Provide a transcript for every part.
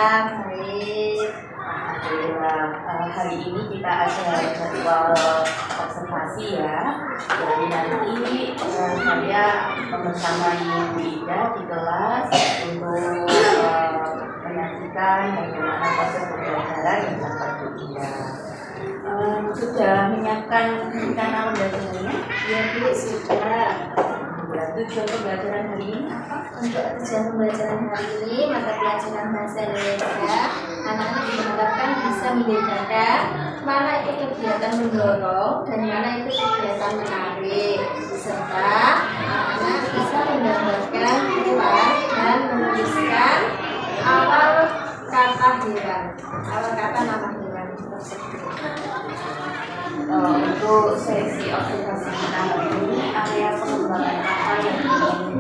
baik. Alhamdulillah. Hari ini kita ada jadwal observasi ya. Jadi nanti saya membersamai Bu Ida di kelas untuk menyaksikan bagaimana proses pembelajaran yang dilakukan Bu Ida. Sudah menyiapkan rencana pembelajarannya? Ya Bu, sudah. Tujuan pembelajaran hari ini apa? Untuk tujuan pembelajaran hari ini, mata pelajaran bahasa Indonesia, anak-anak diharapkan bisa membedakan mana itu kegiatan mendorong dan mana itu kegiatan menarik, serta anak-anak bisa menggambarkan keluar dan menuliskan awal kata hewan, awal kata nama hewan tersebut. Untuk sesi observasi kita hari ini, area pengembangan apa yang dilakukan?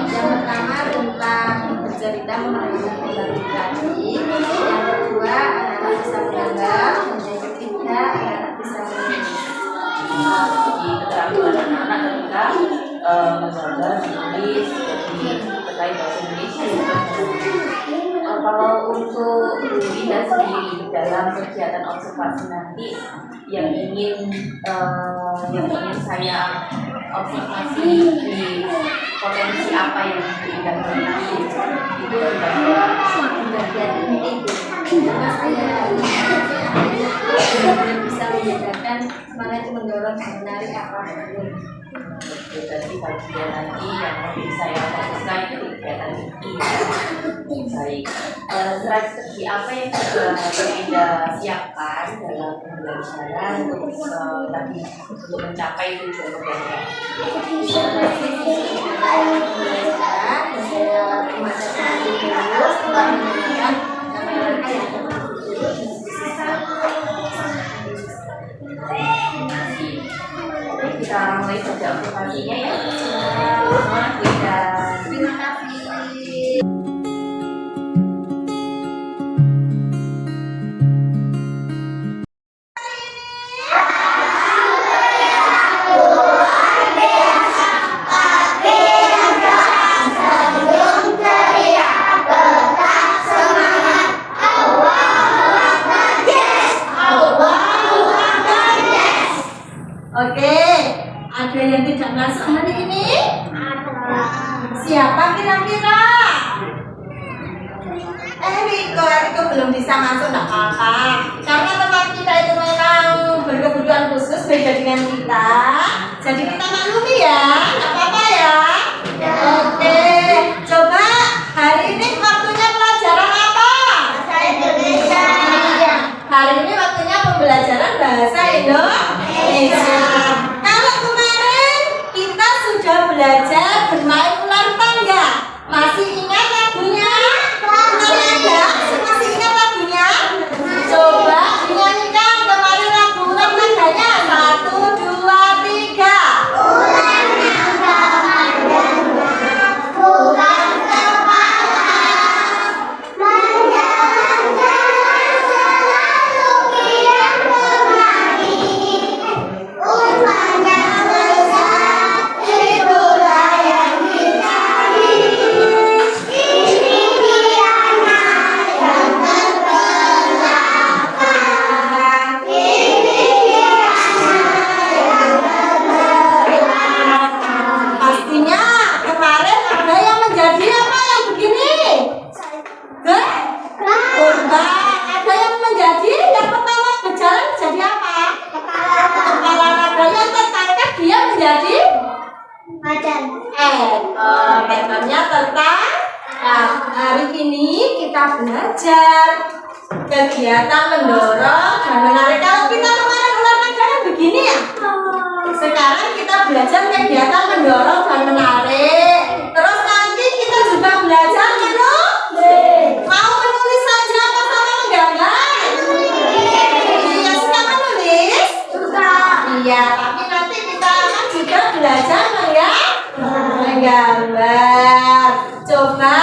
Yang pertama tentang bercerita mengenai pribadi tadi, yang kedua anak-anak bisa menggambar, dan yang ketiga anak-anak bisa menulis. Jadi keterampilan anak-anak ketika menggambar, menulis, jadi terkait bahasa Indonesia ya. Kalau untuk Ida sendiri dalam kegiatan observasi nanti yang ingin saya observasi di potensi apa yang Ida miliki itu Bagian ini karena saya bisa membedakan mana itu mendorong dan menarik apa. Jadi bagian nanti yang lebih saya fokuskan itu kegiatan ini. Baik, strategi apa yang sudah Ida siapkan dalam pembelajaran untuk tadi untuk mencapai tujuan pembelajaran? Kita mulai saja observasinya ya. Terima kasih. Oke, ada yang tidak masuk hari ini? Siapa kira-kira? Riko belum bisa masuk, tidak apa-apa. Karena tempat kita itu memang berkebutuhan khusus, beda dengan kita. Jadi kita maklumi ya, tidak apa-apa ya. Oke, coba hari ini waktunya pelajaran apa? Bahasa Indonesia. Iya, hari ini waktunya pembelajaran bahasa Indonesia. Kalau kemarin kita sudah belajar bermain ular tangga, masih ingat lagunya? Ada? Masih ingat lagunya? Coba nyanyikan kemarin lagu ular tangganya. 1, 2, 3. Ular tangga bukan kepala, menjalan-jalan selalu kian kemari. Umpannya besar, itulah yang dicari. Ini dia anak yang terkelakar. Ini dia anak yang terkelakar. Pastinya kemarin ada yang menjadi apa yang begini? Korban. Ada yang menjadi yang pertama berjalan jadi apa? Kepala naga yang tertangkap dia menjadi badan. Badannya tertangkap. Nah, hari ini kita belajar kegiatan mendorong dan menarik. Kalau kita kemarin ular tangga kan begini ya. Sekarang kita belajar kegiatan mendorong dan menarik. Terus nanti kita juga belajar menulis. Mau menulis saja apa sama menggambar? Iya, suka menulis? Suka. Iya, tapi nanti kita akan juga belajar menggambar. Coba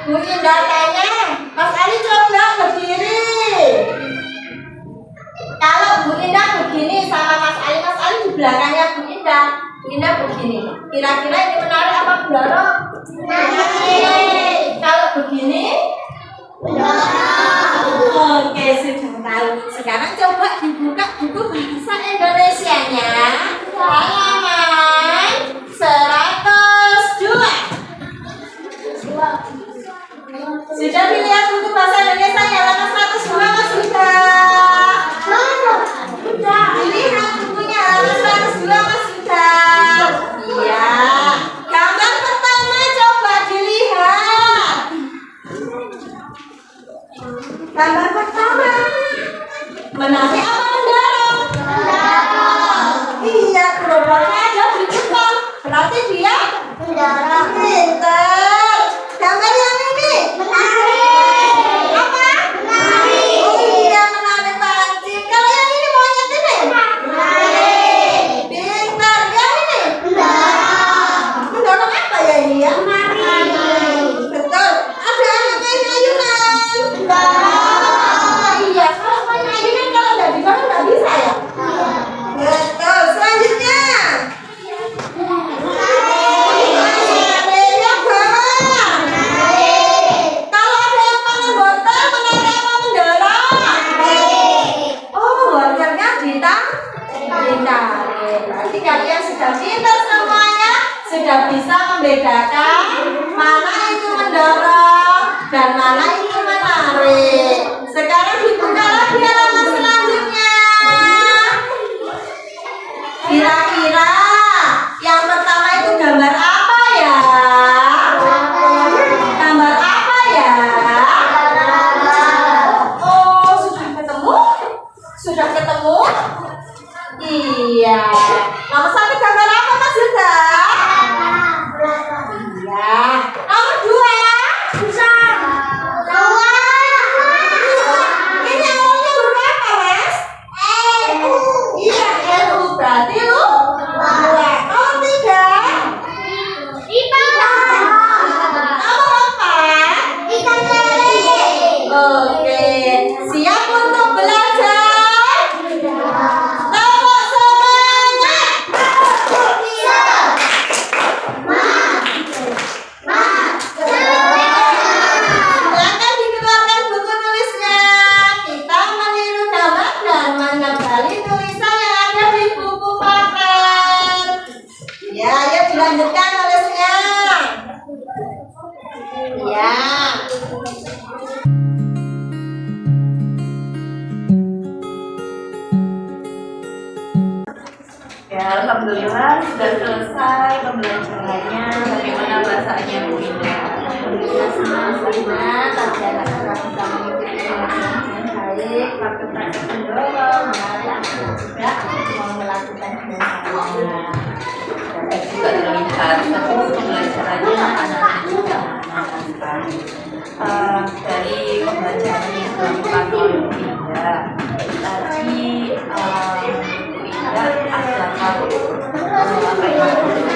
Bu Indah tanya, Mas Ali coba berdiri. Kalau Bu Indah begini sama Mas Ali di belakangnya Bu Indah begini. Kira-kira ini menarik apa mendorong? Menarik. Kalau begini tahu. Sekarang coba dibuka buku bahasa Indonesianya. Halaman 102. Sudah dilihat buku bahasa Indonesia halaman 102 Mas sudah? Sudah. Dilihat bukunya halaman 102 Mas sudah? Iya. Gambar pertama coba dilihat. Gambar pertama. Menarik apa mendorong? Iya, gerobaknya ada di depan. Berarti dia mendorong. Pinter. Gambar yang ini menarik. Apa? Menarik. Oh iya, menarik banget. Kalau yang ini monyet ini? Menarik. Pinter. Yang ini? Mendorong. Mendorong apa ya ini ya? Menarik. Betul. Ada anak main ayunan. Mendorong. Iya, kalau main ayunan kalau nggak didorong nggak bisa ya? Betul. Selanjutnya. Berarti kalian sudah pintar semuanya, sudah bisa membedakan mana itu mendorong dan mana itu menarik. Sekarang dibuka lagi halaman selanjutnya. Kira-kira yang pertama itu gambar apa ya? Gambar apa ya? Oh, sudah ketemu? Sudah ketemu? Iya. Nomor 1 gambar apa Mas Yuda? Iya. Nomor 2? Pisang. 2. Ini awalnya huruf apa Mas? Iya, L-U. Berarti lu? 2. Nomor 3? Ikan. Nomor 4? Ikan lele. Oke. Siap untuk belajar? Silakan dikeluarkan buku tulisnya. Kita meniru gambar dan mengembali tulisan yang ada di buku paket. Ya, ayo dilanjutkan tulisnya. Ya. Ya, alhamdulillah sudah selesai pembelajarannya. Bagaimana perasaannya Bu Indah? Sama-sama tapi anak-anak bisa mengikuti pelajaran dengan baik. Waktu praktek mendorong, menarik, dan juga mau melakukan biasanya. Saya juga terlihat satu pembelajarannya anak-anak juga menyenangkan. Dari pembelajaran yang dilakukan oleh Bu Indah tadi, Bu Indah ada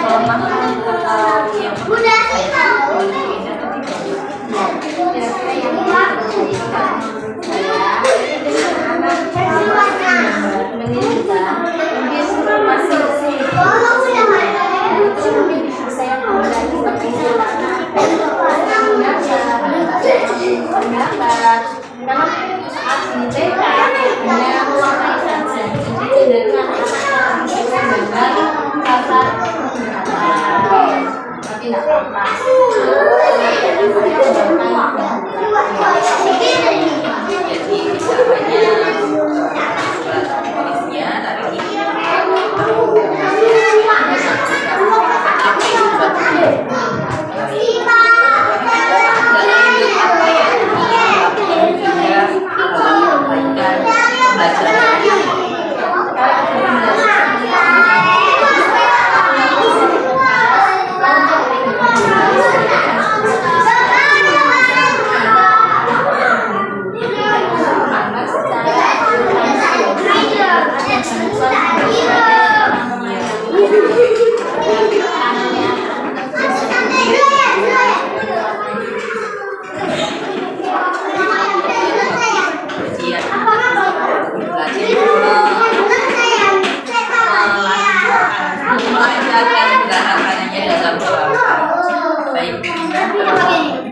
kelemahan atau yang udah oleh Bu Indah tadi Kira-kira yang menurut saya menginginkan justru masih saya kembali menggambar karena saat di TK hanya mewarnai saja, jadi cenderung anak-anak bisa menggambar kasar tapi tidak apa-apa. jadi bisa hanya tulisnya tapi ini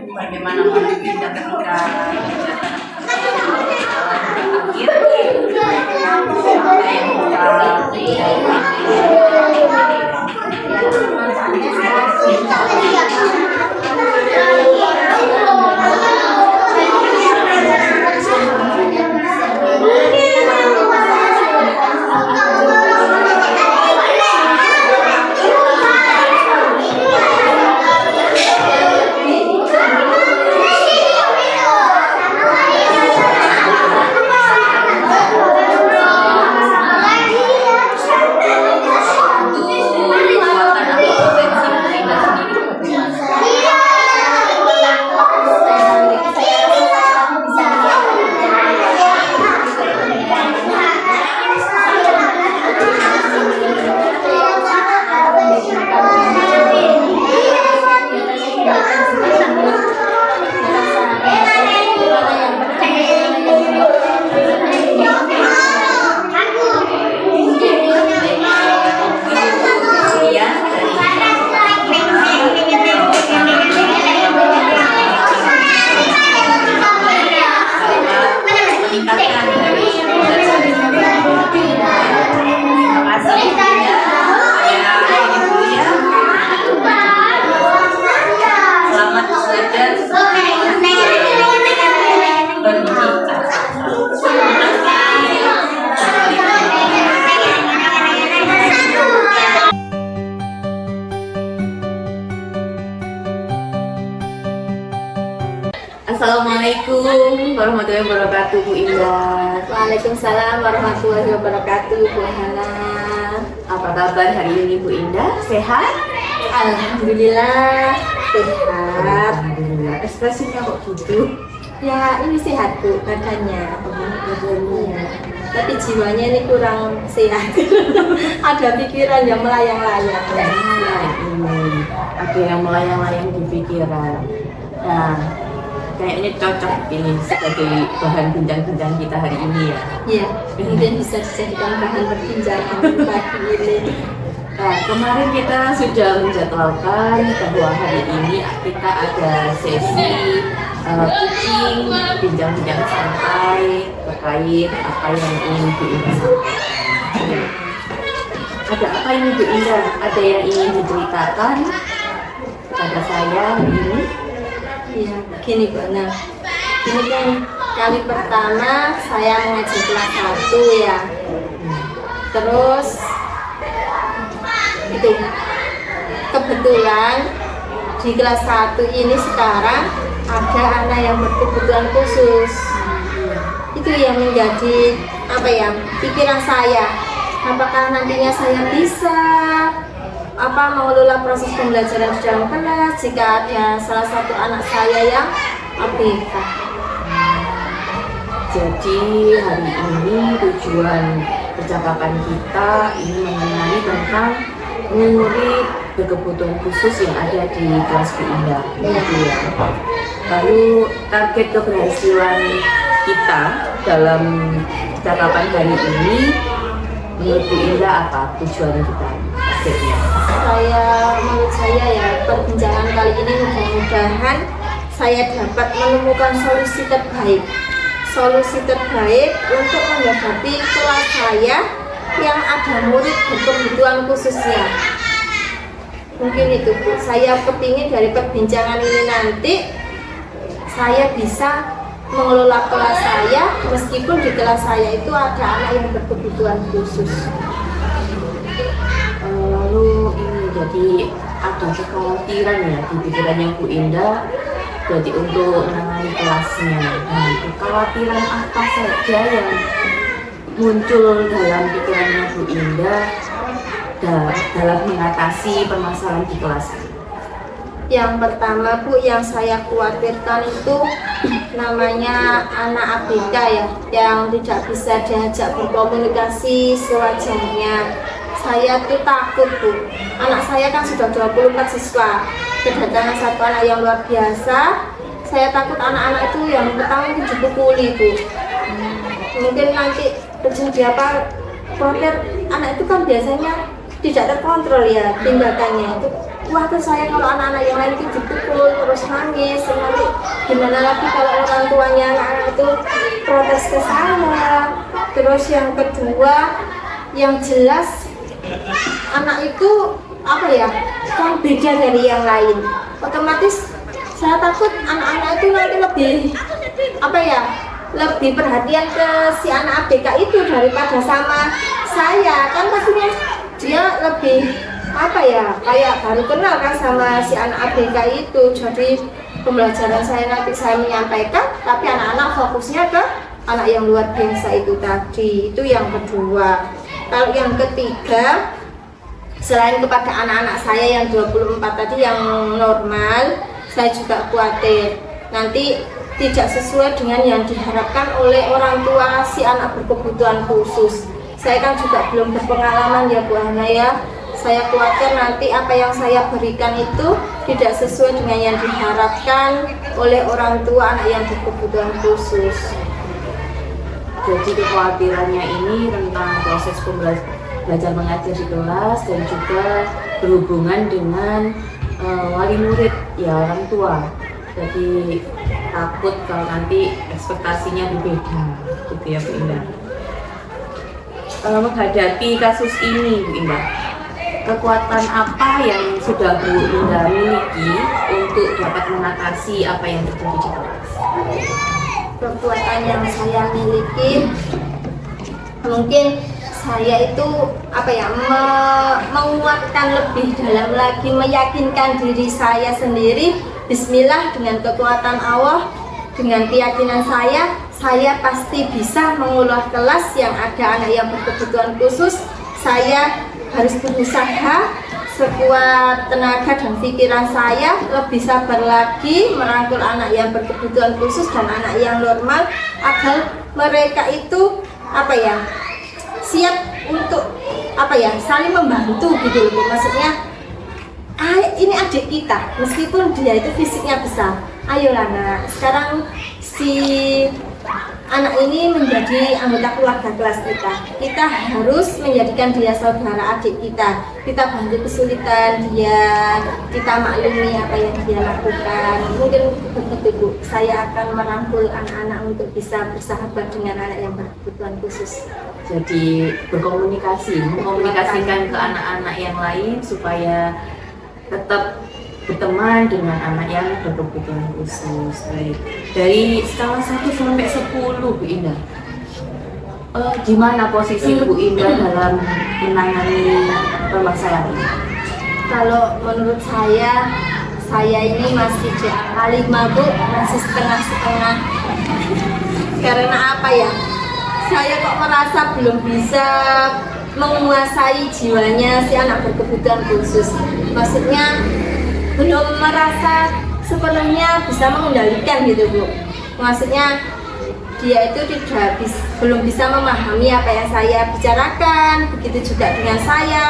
bagaimana menunjukkan ketika kegiatan akhir Assalamualaikum warahmatullahi wabarakatuh, Bu Indah. Waalaikumsalam warahmatullahi wabarakatuh, Bu Hana. Apa kabar hari ini, Bu Indah? Sehat? Alhamdulillah sehat. Alhamdulillah. Ekspresinya kok gitu? Ya ini sehat Bu badannya. Iya. Tapi jiwanya ini kurang sehat. Ada pikiran yang melayang-layang. Nah, ini ada yang melayang-layang di pikiran. Nah, kayaknya cocok ini sebagai bahan bincang-bincang kita hari ini ya. Iya, mungkin bisa dijadikan bahan perbincangan pagi ini. Nah, kemarin kita sudah menjadwalkan bahwa hari ini kita ada sesi cooking, bincang-bincang santai terkait apa yang ingin Bu Indah sampaikan. Ada apa ini Bu Indah? Ada yang ingin diceritakan kepada saya hari ini? Iya, gini Bu. Nah, ini kan kali pertama saya mengajar kelas 1 ya. Terus itu kebetulan di kelas 1 ini sekarang ada anak yang berkebutuhan khusus. Itu yang menjadi apa ya, pikiran saya. Apakah nantinya saya bisa mengelola proses pembelajaran di dalam kelas jika ada salah satu anak saya yang ABK. Jadi hari ini tujuan percakapan kita ini mengenai tentang murid berkebutuhan khusus yang ada di kelas Bu Indah. Gitu ya. Lalu target keberhasilan kita dalam percakapan hari ini menurut Bu Indah apa tujuan kita targetnya? Menurut saya ya, perbincangan kali ini mudah-mudahan saya dapat menemukan solusi terbaik untuk menghadapi kelas saya yang ada murid berkebutuhan khususnya. Mungkin itu Bu, saya kepingin dari perbincangan ini nanti saya bisa mengelola kelas saya meskipun di kelas saya itu ada anak yang berkebutuhan khusus. Lalu ini jadi ada kekhawatiran ya di pikirannya Bu Indah berarti untuk menangani kelasnya. Nah, kekhawatiran apa saja yang muncul dalam pikirannya Bu Indah dalam mengatasi permasalahan di kelas? Yang pertama Bu, yang saya khawatirkan itu namanya anak ABK ya, yang tidak bisa diajak berkomunikasi sewajarnya. Saya tuh takut Bu, anak saya kan sudah 24 siswa, kedatangan satu anak yang luar biasa. Saya takut anak-anak itu yang pertama itu dipukuli Bu. Mungkin nanti terjadi apa, protes anak itu kan biasanya tidak terkontrol ya tindakannya itu. Khawatir saya kalau anak-anak yang lain itu dipukul terus nangis, nanti gimana lagi kalau orang tuanya anak-anak itu protes ke saya. Terus yang kedua, yang jelas anak itu apa ya, kan beda dari yang lain. Otomatis saya takut anak-anak itu nanti lebih perhatian ke si anak ABK itu daripada sama saya. Kan pastinya dia lebih kayak baru kenal kan sama si anak ABK itu. Jadi pembelajaran saya nanti saya menyampaikan, tapi anak-anak fokusnya ke anak yang luar biasa itu tadi. Itu yang kedua. Kalau yang ketiga, selain kepada anak-anak saya yang 24 tadi yang normal, saya juga khawatir nanti tidak sesuai dengan yang diharapkan oleh orang tua si anak berkebutuhan khusus. Saya kan juga belum berpengalaman ya Bu Hana ya. Saya khawatir nanti apa yang saya berikan itu tidak sesuai dengan yang diharapkan oleh orang tua anak yang berkebutuhan khusus. Jadi kekhawatirannya ini tentang proses belajar mengajar di kelas dan juga berhubungan dengan wali murid ya, orang tua. Jadi takut kalau nanti ekspektasinya berbeda gitu ya Bu Indah. Menghadapi kasus ini Bu Indah, kekuatan apa yang sudah Bu Indah miliki untuk dapat mengatasi apa yang terjadi di kelas? Kekuatan yang saya miliki mungkin saya itu menguatkan lebih dalam lagi, meyakinkan diri saya sendiri. Bismillah, dengan kekuatan Allah dengan keyakinan saya pasti bisa mengolah kelas yang ada anak yang berkebutuhan khusus. Saya harus berusaha sekuat tenaga dan pikiran saya, lebih sabar lagi merangkul anak yang berkebutuhan khusus dan anak yang normal agar mereka itu siap untuk saling membantu gitu loh. Maksudnya ini adik kita, meskipun dia itu fisiknya besar, ayolah nak, sekarang si anak ini menjadi anggota keluarga kelas kita harus menjadikan dia saudara adik kita bantu kesulitan dia, kita maklumi apa yang dia lakukan. Mungkin begitu Bu, saya akan merangkul anak-anak untuk bisa bersahabat dengan anak yang berkebutuhan khusus. Jadi mengkomunikasikan ke anak-anak yang lain supaya tetap berteman dengan anak yang berkebutuhan khusus. Baik. Dari skala 1 sampai 10 Bu Indah, gimana posisi Bu Indah dalam menangani permasalahan ini? Kalau menurut saya ini masih di angka 5 Bu, masih setengah-setengah. Karena apa ya, saya kok merasa belum bisa menguasai jiwanya si anak berkebutuhan khusus. Maksudnya belum merasa sepenuhnya bisa mengendalikan gitu Bu. Maksudnya dia itu belum bisa memahami apa yang saya bicarakan, begitu juga dengan saya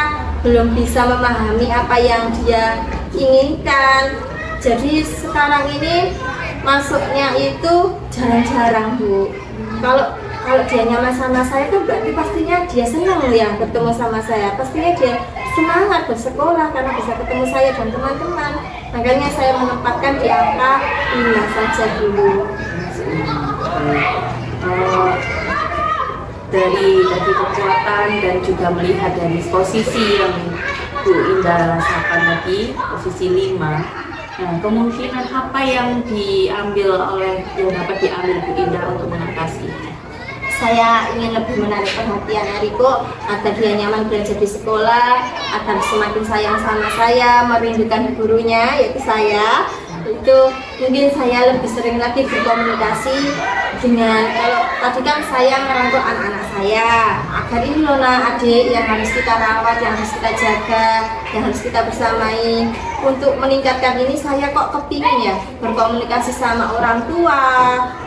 belum bisa memahami apa yang dia inginkan. Jadi sekarang ini masuknya itu jarang-jarang Bu. Kalau dia nyaman sama saya kan berarti pastinya dia senang ya bertemu sama saya, pastinya dia semangat bersekolah karena bisa ketemu saya dan teman-teman. Makanya saya menempatkan di angka 5 saja dulu. Dari kekuatan dan juga melihat dari posisi yang Bu Indah rasakan tadi, posisi 5. Nah, kemungkinan apa yang dapat diambil Bu Indah untuk mengatasi? Saya ingin lebih menarik perhatian Eriko agar dia nyaman belajar di sekolah, agar semakin sayang sama saya, merindukan gurunya yaitu saya. Itu mungkin saya lebih sering lagi berkomunikasi dengan, kalau tadi kan saya merangkul anak-anak saya agar ini loh nak adik yang harus kita rawat, yang harus kita jaga, yang harus kita bersamai. Untuk meningkatkan ini saya kok kepingin ya berkomunikasi sama orang tua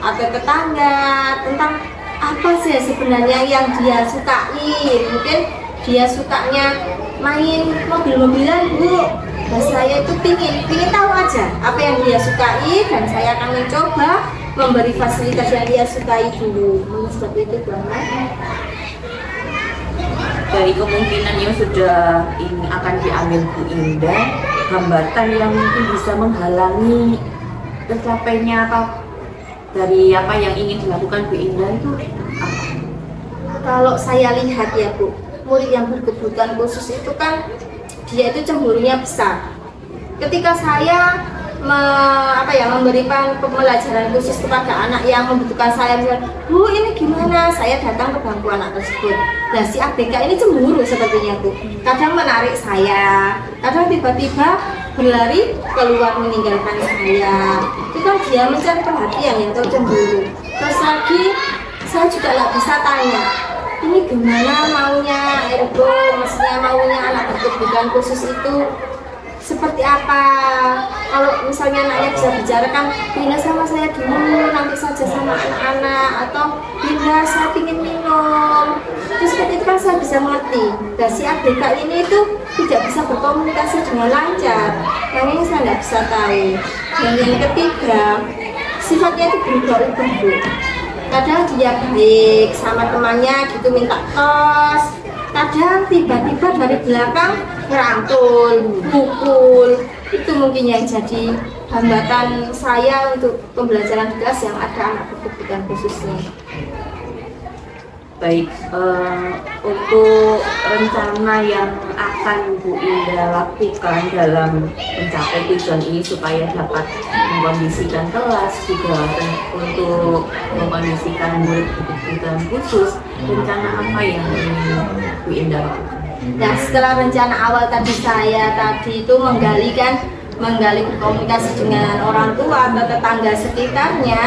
atau tetangga tentang apa sih sebenarnya yang dia sukai. Mungkin dia sukanya main mobil-mobilan Bu. Nah, saya itu pingin tahu aja apa yang dia sukai, dan saya akan mencoba memberi fasilitas yang dia sukai dulu. Seperti itu banget. Dari kemungkinan yang sudah ini akan diambil Bu Indah, hambatan yang mungkin bisa menghalangi tercapainya dari apa yang ingin dilakukan Bu Indah itu apa? Kalau saya lihat ya Bu, murid yang berkebutuhan khusus itu kan dia itu cemburunya besar. Ketika saya memberikan pembelajaran khusus kepada anak yang membutuhkan saya, misalnya, Bu ini gimana? Saya datang ke bangku anak tersebut. Nah si ABK ini cemburu sepertinya Bu. Kadang menarik saya, kadang tiba-tiba berlari keluar meninggalkan saya. Itu kan dia mencari perhatian yang cemburu. Terus lagi saya juga nggak bisa tanya, ini gimana maunya Ergo, maksudnya maunya anak berkebutuhan khusus itu seperti apa. Kalau misalnya anaknya bisa bicara kan, pindah sama saya dulu, nanti saja sama anak-anak, atau pindah saya ingin minum. Terus seperti itu kan saya bisa mengerti. Dan si ABK ini itu tidak bisa berkomunikasi dengan lancar, yang ini saya nggak bisa tahu. Dan yang ketiga, sifatnya itu berubah-ubah Bu. Kadang dia baik sama temannya gitu, minta kos. Kadang tiba-tiba dari belakang merangkul, pukul. Itu mungkin yang jadi hambatan saya untuk pembelajaran kelas yang ada anak berkebutuhan khususnya. Baik, untuk rencana yang akan Bu Indah lakukan dalam mencapai tujuan ini supaya dapat mengkondisikan kelas juga untuk mengkondisikan murid berkebutuhan khusus, rencana apa yang ingin Bu Indah lakukan? Nah, setelah rencana awal saya itu menggali berkomunikasi dengan orang tua atau tetangga sekitarnya,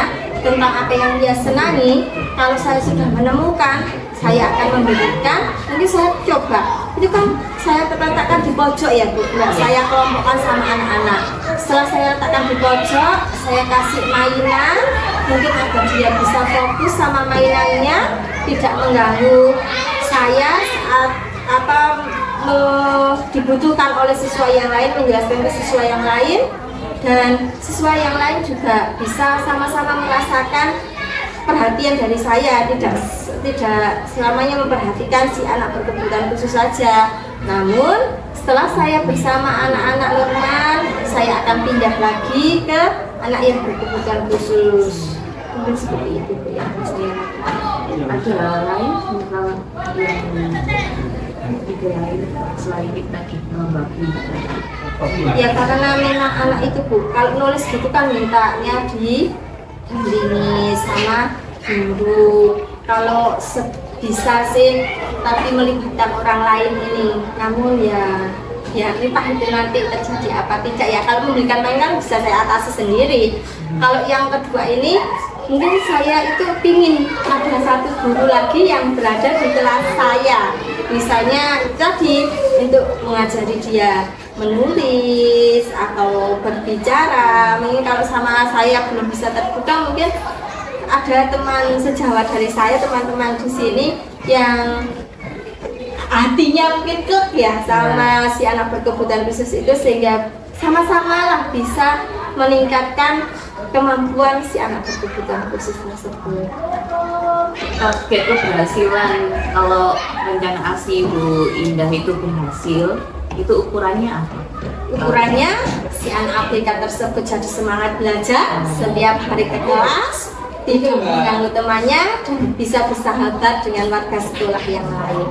tentang apa yang dia senangi. Kalau saya sudah menemukan, saya akan memberikan. Nanti saya coba. Itu kan saya letakkan di pojok ya Bu, nggak saya kelompokkan sama anak-anak. Setelah saya letakkan di pojok, saya kasih mainan, mungkin agar dia bisa fokus sama mainannya, tidak mengganggu saya saat dibutuhkan oleh siswa yang lain, menjelaskan ke siswa yang lain, dan siswa yang lain juga bisa sama-sama merasakan perhatian dari saya, tidak selamanya memperhatikan si anak berkebutuhan khusus saja. Namun setelah saya bersama anak-anak normal, saya akan pindah lagi ke anak yang berkebutuhan khusus. Mungkin seperti itu yang saya lakukan. Ada lain misal yang ide lain selain itu tadi membagi? Ya karena memang anak itu Bu, kalau nulis gitu kan mintanya didampingi sama guru. Kalau bisa sih, tapi melibatkan orang lain ini. Namun ya entah itu nanti terjadi apa tidak ya. Kalau memberikan mainan bisa saya atasi sendiri. Kalau yang kedua ini, mungkin saya itu pingin ada satu guru lagi yang berada di kelas saya. Misalnya tadi untuk mengajari dia menulis atau berbicara. Mungkin kalau sama saya belum bisa terbuka, mungkin ada teman sejawat dari saya, teman-teman di sini yang hatinya mungkin klub ya sama si anak berkebutuhan khusus itu, sehingga sama-sama lah bisa meningkatkan kemampuan si anak berkebutuhan khusus tersebut. Target keberhasilan kalau rencana aksi Bu Indah itu berhasil, itu ukurannya apa? Ukurannya si anak ABK tersebut jadi semangat belajar setiap hari ke kelas, tidak mengganggu temannya, dan bisa bersahabat dengan warga sekolah yang lain.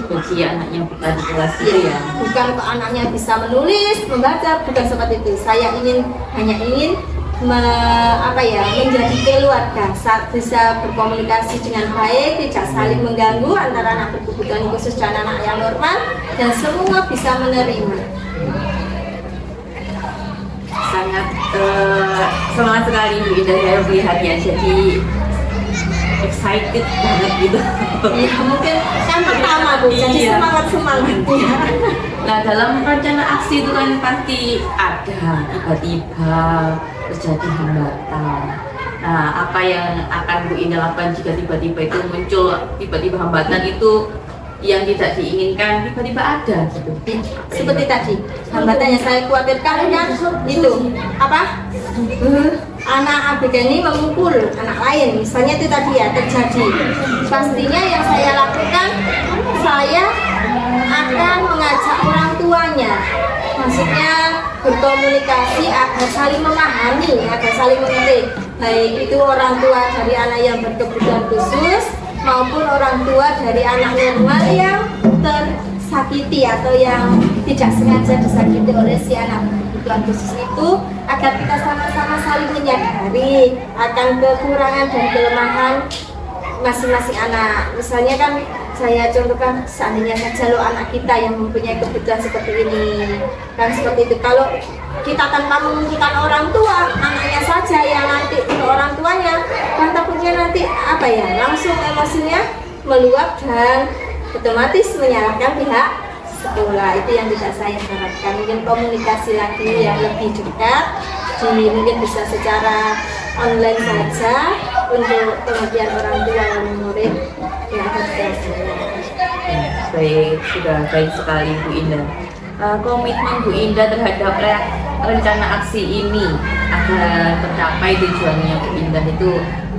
Bagi anak yang bukan di kelas itu ya? Bukan ke anaknya bisa menulis, membaca, bukan seperti itu. Saya hanya ingin menjadi keluarga, bisa berkomunikasi dengan baik, tidak saling mengganggu antara anak berkebutuhan khusus dan anak yang normal, dan semua bisa menerima. Sangat semangat sekali Bu Indah, saya melihatnya, jadi excited banget gitu. Ya mungkin kan pertama Bu, jadi semangat-semangatnya. Nah dalam rencana aksi itu kan pasti ada tiba-tiba terjadi hambatan. Nah apa yang akan Bu Indah lakukan jika tiba-tiba itu muncul tiba-tiba hambatan itu yang tidak diinginkan tiba-tiba ada gitu? Seperti tadi hambatan yang saya khawatirkan kan itu anak ABK ini memukul anak lain, misalnya itu tadi ya terjadi. Pastinya yang saya lakukan, saya akan mengajak orang tuanya, maksudnya berkomunikasi agar saling memahami, agar saling mengerti, baik itu orang tua dari anak yang berkebutuhan khusus maupun orang tua dari anak normal yang tersakiti atau yang tidak sengaja disakiti oleh si anak berkebutuhan khusus itu, agar kita sama-sama saling menyadari akan kekurangan dan kelemahan masing-masing anak. Misalnya kan saya contohkan, seandainya saja lo anak kita yang mempunyai kebutuhan seperti ini kan, seperti itu. Kalau kita tanpa mengumpulkan orang tua, anaknya saja yang nanti orang tuanya, kan takutnya nanti langsung emosinya meluap dan otomatis menyalahkan pihak sekolah. Itu yang tidak saya harapkan. Mungkin komunikasi lagi yang lebih dekat, mungkin bisa secara online saja untuk pengertian orang tua dan murid yang akan dihasilkan. Baik, sudah baik sekali Bu Indah. Komitmen Bu Indah terhadap rencana aksi ini agar tercapai tujuannya Bu Indah itu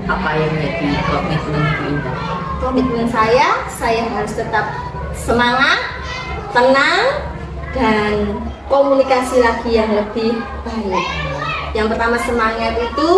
apa yang menjadi komitmen Bu Indah? Komitmen saya harus tetap semangat, tenang, dan komunikasi lagi yang lebih baik. Yang pertama semangat itu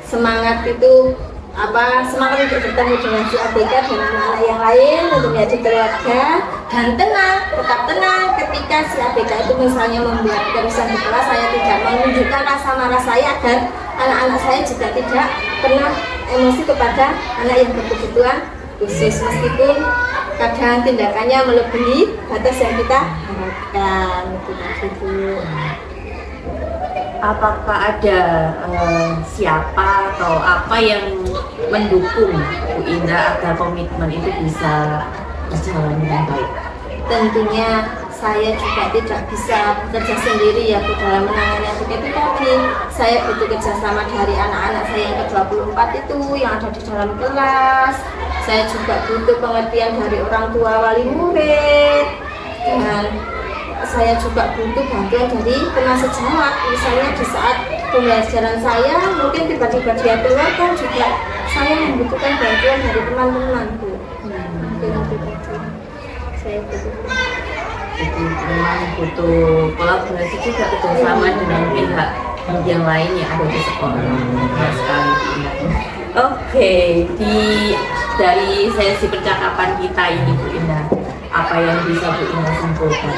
semangat untuk bertemu dengan si ABK dan anak-anak yang lain untuk menjadi keluarga, dan tetap tenang ketika si ABK itu misalnya membuat kerusuhan di kelas. Saya tidak menunjukkan rasa marah saya agar anak-anak saya juga tidak pernah emosi kepada anak yang berkebutuhan khusus, meskipun kadang tindakannya melebihi batas yang kita harapkan. Gitu. apakah ada siapa atau apa yang mendukung Bu Indah agar komitmen itu bisa berjalan dengan baik? Tentunya saya juga tidak bisa bekerja sendiri ya Bu dalam menangani adik itu tadi. Saya butuh kerjasama dari anak-anak saya yang ke-24 itu yang ada di dalam kelas. Saya juga butuh pengertian dari orang tua wali murid, dan saya juga butuh bantuan dari penasihat. Misalnya di saat pembelajaran saya mungkin tiba-tiba dia keluar kan juga saya membutuhkan bantuan dari teman-teman Bu. Dengan pribadi saya butuh. Jadi memang butuh kolaborasi juga bersama dengan pihak yang lain yang ada di sekolah. Benar sekali Bu Indah. Oke, dari sesi percakapan kita ini Bu Indah, apa yang bisa Bu Indah simpulkan?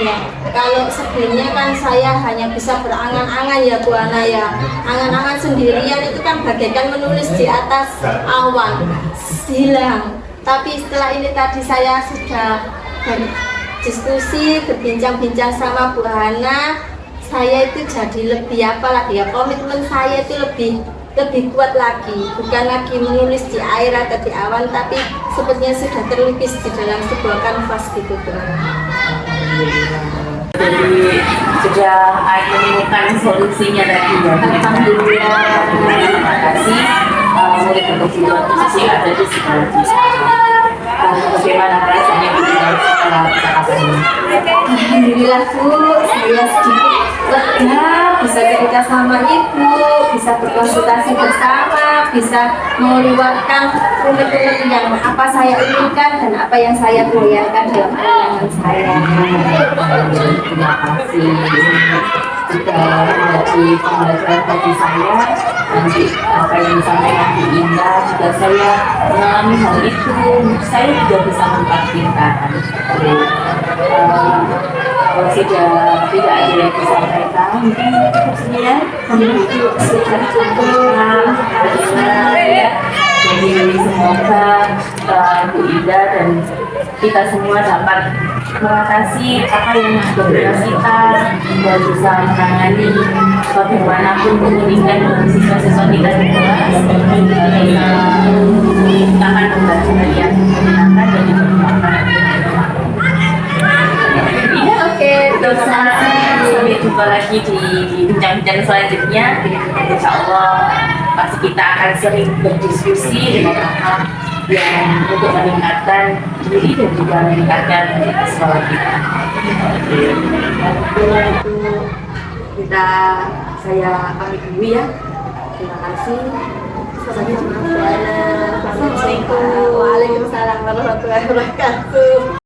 Ya, kalau sebelumnya kan saya hanya bisa berangan-angan ya Bu Ana ya. Angan-angan sendirian itu kan bagaikan menulis di atas awan, hilang. Tapi setelah ini tadi saya sudah berdiskusi, berbincang-bincang sama Bu Hana, saya itu jadi lebih apa lagi ya, komitmen saya itu lebih kuat lagi, bukan lagi menulis di air atau di awan, tapi sepertinya sudah terlukis di dalam sebuah kanvas gitu Bu. Jadi sudah menemukan solusinya tadi ya. Alhamdulillah. Terima kasih murid kebutuhan khusus yang ada di sekolah kita. Bagaimana rasanya Bu Indah setelah percakapan ini? Alhamdulillah Bu, saya sedikit lega bisa cerita sama Ibu, bisa berkonsultasi bersama, bisa mengeluarkan unek-unek yang apa saya inginkan dan apa yang saya bayangkan dalam pandangan saya. Terima kasih sudah menjadi pembelajaran bagi saya. Nanti apa yang disampaikan Bu Indah juga saya mengalami hal itu, saya juga bisa mempraktikkan. Kalau sudah tidak ada yang disampaikan, mungkin sepertinya itu sudah cukup. Ya. Jadi semoga Bu Indah dan kita semua dapat mengatasi apa yang berbeda kita dan bisa menangani bagaimanapun menginginkan dengan siswa-siswa kita di kelas. Kita akan membaca yang menyenangkan dan diperlukan. Ya, oke, terima kasih. Sampai jumpa lagi di bincang-bincang selanjutnya. Insya Allah pasti kita akan sering berdiskusi dengan hal yang untuk meningkatkan diri dan juga meningkatkan sekolah kita. Kita saya pamit dulu ya. Terima kasih. Assalamualaikum warahmatullahi wabarakatuh.